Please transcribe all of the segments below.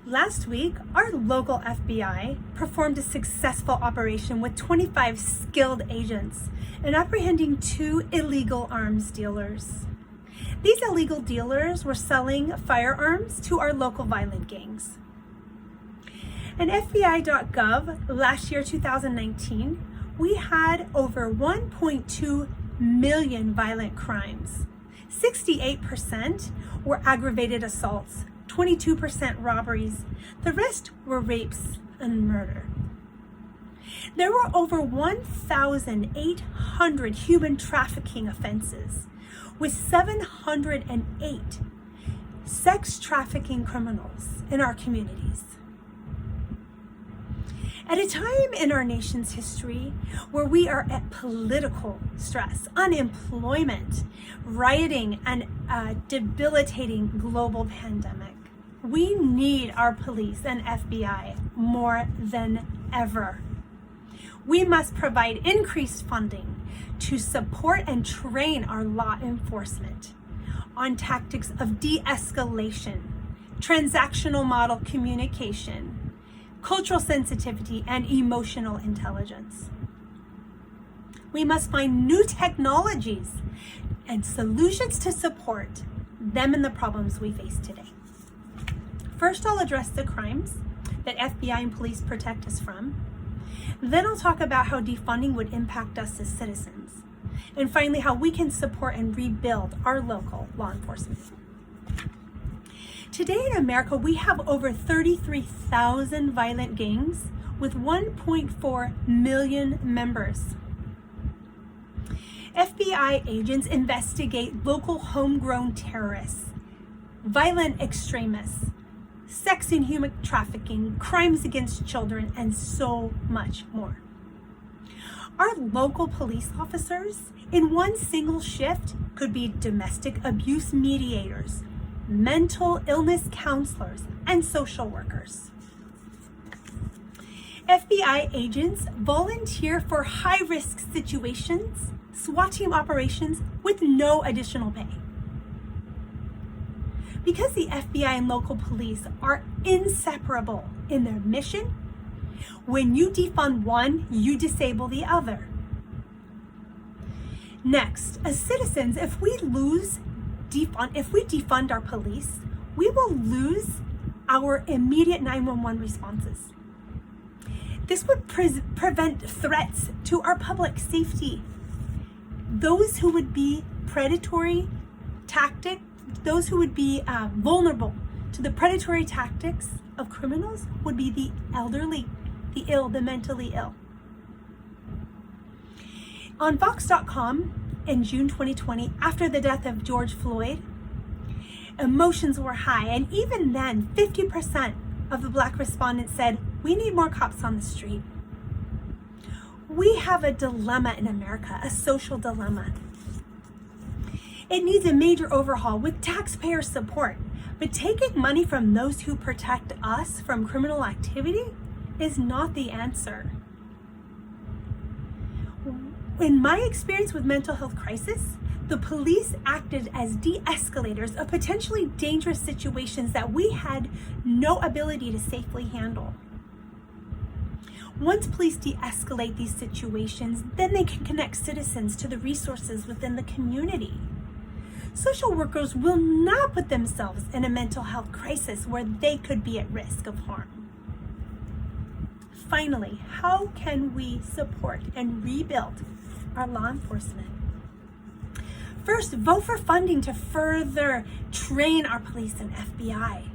Last week, our local FBI performed a successful operation with 25 skilled agents in apprehending 2 illegal arms dealers. These illegal dealers were selling firearms to our local violent gangs. In FBI.gov, last year, 2019, we had over 1.2 million violent crimes. 68% were aggravated assaults, 22% robberies. The rest were rapes and murder. There were over 1,800 human trafficking offenses, with 708 sex trafficking criminals in our communities. At a time in our nation's history where we are at political stress, unemployment, rioting, and a debilitating global pandemic, we need our police and FBI more than ever. We must provide increased funding to support and train our law enforcement on tactics of de-escalation, transactional model communication, cultural sensitivity, and emotional intelligence. We must find new technologies and solutions to support them in the problems we face today. First, I'll address the crimes that FBI and police protect us from. Then I'll talk about how defunding would impact us as citizens. And finally, how we can support and rebuild our local law enforcement. Today in America, we have over 33,000 violent gangs with 1.4 million members. FBI agents investigate local homegrown terrorists, violent extremists, sex and human trafficking, crimes against children, and so much more. Our local police officers in one single shift could be domestic abuse mediators, mental illness counselors, and social workers. FBI agents volunteer for high-risk situations, SWAT team operations with no additional pay. Because the FBI and local police are inseparable in their mission, when you defund one, you disable the other. Next, as citizens, if we defund our police, we will lose our immediate 911 responses. This would prevent threats to our public safety. Those who would be vulnerable to the predatory tactics of criminals would be the elderly, the ill, the mentally ill. On Vox.com in June 2020, after the death of George Floyd, emotions were high, and even then, 50% of the Black respondents said, "We need more cops on the street." We have a dilemma in America, a social dilemma. It needs a major overhaul with taxpayer support, but taking money from those who protect us from criminal activity is not the answer. In my experience with mental health crisis, the police acted as de-escalators of potentially dangerous situations that we had no ability to safely handle. Once police de-escalate these situations, then they can connect citizens to the resources within the community. Social workers will not put themselves in a mental health crisis where they could be at risk of harm. Finally, how can we support and rebuild our law enforcement? First, vote for funding to further train our police and FBI.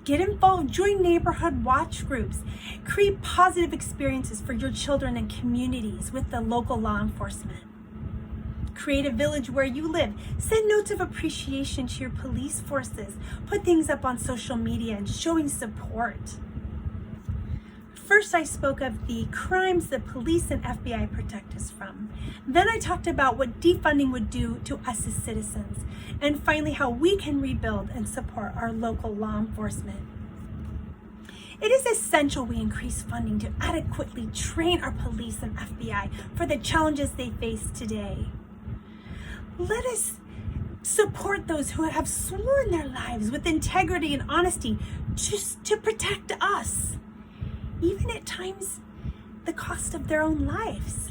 Get involved, join neighborhood watch groups, create positive experiences for your children and communities with the local law enforcement. Create a village where you live. Send notes of appreciation to your police forces. Put things up on social media and showing support. First, I spoke of the crimes that police and FBI protect us from. Then I talked about what defunding would do to us as citizens. And finally, how we can rebuild and support our local law enforcement. It is essential we increase funding to adequately train our police and FBI for the challenges they face today. Let us support those who have sworn their lives with integrity and honesty just to protect us, even at times the cost of their own lives.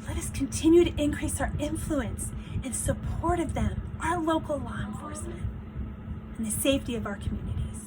Let us continue to increase our influence and support of them, our local law enforcement, and the safety of our communities.